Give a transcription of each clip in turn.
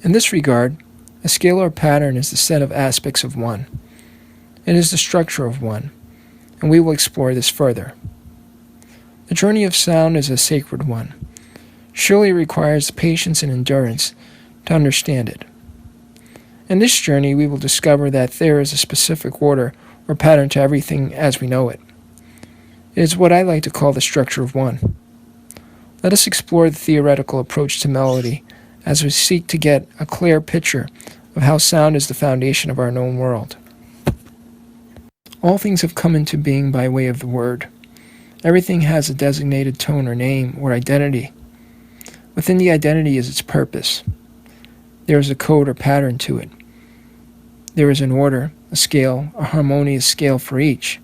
In this regard, a scalar pattern is the set of aspects of one. It is the structure of one, and we will explore this further. The journey of sound is a sacred one. Surely it requires patience and endurance to understand it. In this journey, we will discover that there is a specific order or pattern to everything as we know it. It is what I like to call the structure of one. Let us explore the theoretical approach to melody as we seek to get a clear picture of how sound is the foundation of our known world. All things have come into being by way of the word. Everything has a designated tone or name or identity. Within the identity is its purpose. There is a code or pattern to it. There is an order, a scale, a harmonious scale for each.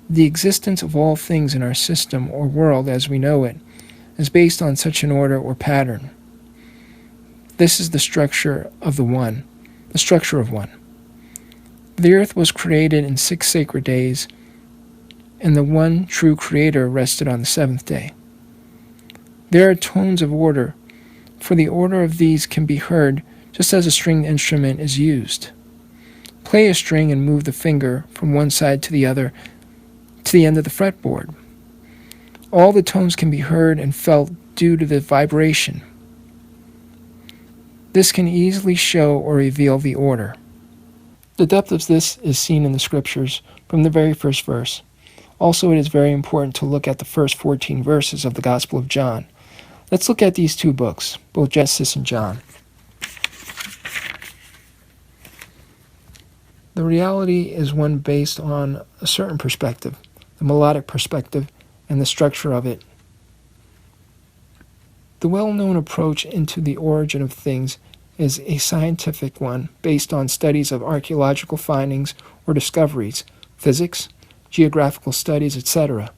The existence of all things in our system or world as we know it is based on such an order or pattern. This is the structure of the one, the structure of one. The earth was created in 6 sacred days, and the one true Creator rested on the 7th day. There are tones of order, for the order of these can be heard just as a stringed instrument is used. Play a string and move the finger from one side to the other to the end of the fretboard. All the tones can be heard and felt due to the vibration. This can easily show or reveal the order. The depth of this is seen in the scriptures from the very first verse. Also, it is very important to look at the first 14 verses of the Gospel of John. Let's look at these 2 books, both Genesis and John. The reality is one based on a certain perspective, the melodic perspective, and the structure of it. The well-known approach into the origin of things is a scientific one based on studies of archaeological findings or discoveries, physics, geographical studies, etc.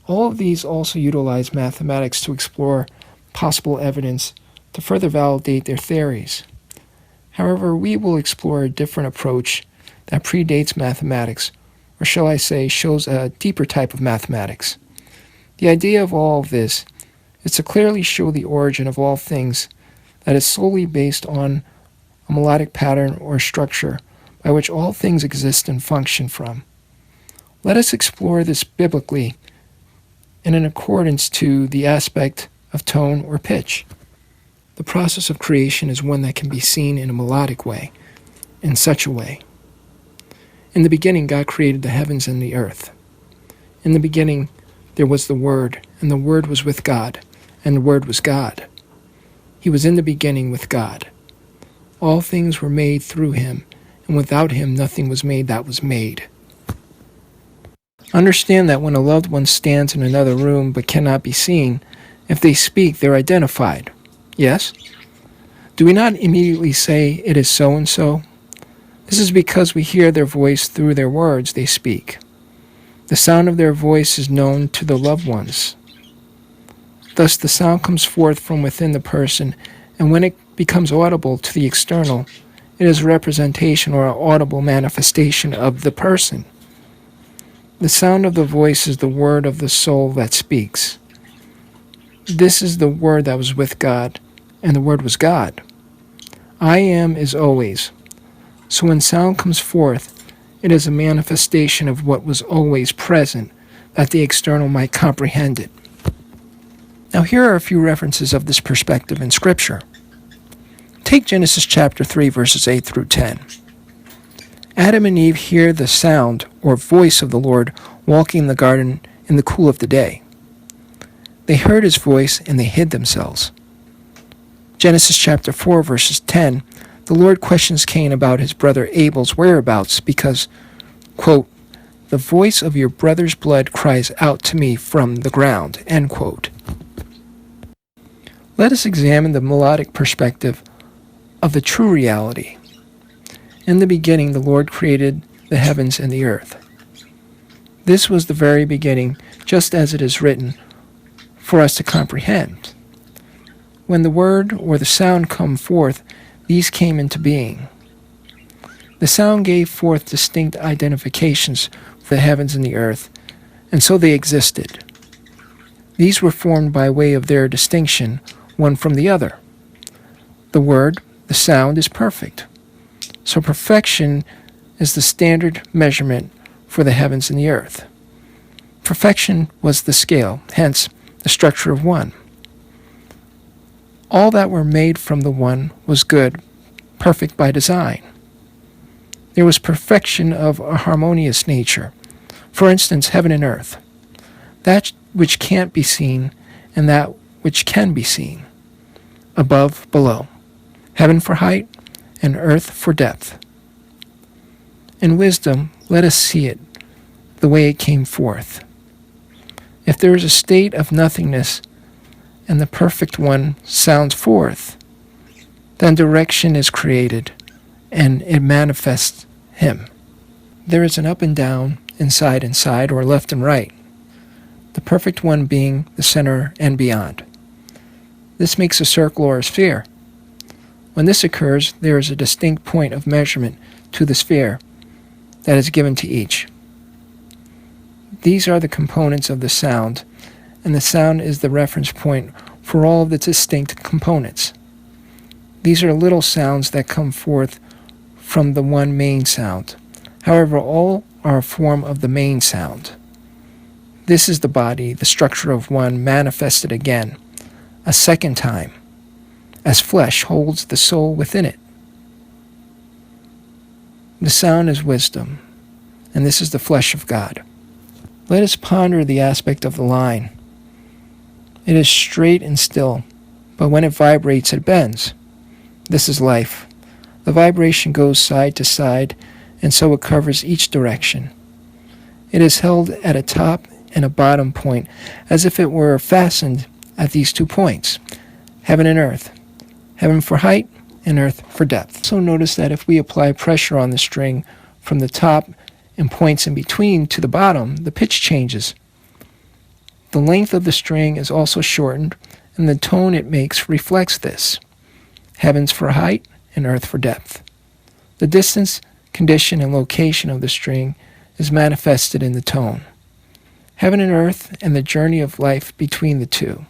All of these also utilize mathematics to explore possible evidence to further validate their theories. However, we will explore a different approach that predates mathematics, or shall I say, shows a deeper type of mathematics. The idea of all of this is to clearly show the origin of all things that is solely based on a melodic pattern or structure by which all things exist and function from. Let us explore this biblically and in accordance to the aspect of tone or pitch. The process of creation is one that can be seen in a melodic way, in such a way. In the beginning, God created the heavens and the earth. In the beginning, there was the Word, and the Word was with God, and the Word was God. He was in the beginning with God. All things were made through him, and without him nothing was made that was made. Understand that when a loved one stands in another room but cannot be seen, if they speak, they're identified. Yes? Do we not immediately say, "It is so-and-so"? This is because we hear their voice through their words they speak. The sound of their voice is known to the loved ones. Thus the sound comes forth from within the person, and when it becomes audible to the external, it is a representation or an audible manifestation of the person. The sound of the voice is the word of the soul that speaks. This is the word that was with God, and the word was God. I am is always. So when sound comes forth, it is a manifestation of what was always present, that the external might comprehend it. Now here are a few references of this perspective in Scripture. Take Genesis chapter 3, verses 8 through 10. Adam and Eve hear the sound or voice of the Lord walking in the garden in the cool of the day. They heard his voice and they hid themselves. Genesis chapter 4, verses 10, the Lord questions Cain about his brother Abel's whereabouts because, quote, "The voice of your brother's blood cries out to me from the ground," end quote. Let us examine the melodic perspective of the true reality. In the beginning, the Lord created the heavens and the earth. This was the very beginning, just as it is written, for us to comprehend. When the word or the sound come forth, these came into being. The sound gave forth distinct identifications for the heavens and the earth, and so they existed. These were formed by way of their distinction, one from the other. The word, the sound, is perfect. So perfection is the standard measurement for the heavens and the earth. Perfection was the scale, hence the structure of one. All that were made from the one was good, perfect by design. There was perfection of a harmonious nature. For instance, heaven and earth. That which can't be seen and that which can be seen. Above, below. Heaven for height and earth for depth. In wisdom, let us see it the way it came forth. If there is a state of nothingness and the perfect one sounds forth, then direction is created and it manifests him. There is an up and down, inside and side, or left and right, the perfect one being the center and beyond. This makes a circle or a sphere. When this occurs, there is a distinct point of measurement to the sphere that is given to each. These are the components of the sound, and the sound is the reference point for all of the distinct components. These are little sounds that come forth from the one main sound. However, all are a form of the main sound. This is the body, the structure of one, manifested again, a second time, as flesh holds the soul within it. The sound is wisdom, and this is the flesh of God. Let us ponder the aspect of the line. It is straight and still, but when it vibrates, it bends. This is life. The vibration goes side to side, and so it covers each direction. It is held at a top and a bottom point, as if it were fastened at these 2 points, heaven and earth, heaven for height and earth for depth. Also notice that if we apply pressure on the string from the top and points in between to the bottom, the pitch changes. The length of the string is also shortened, and the tone it makes reflects this. Heavens for height and earth for depth. The distance, condition, and location of the string is manifested in the tone. Heaven and earth and the journey of life between the two.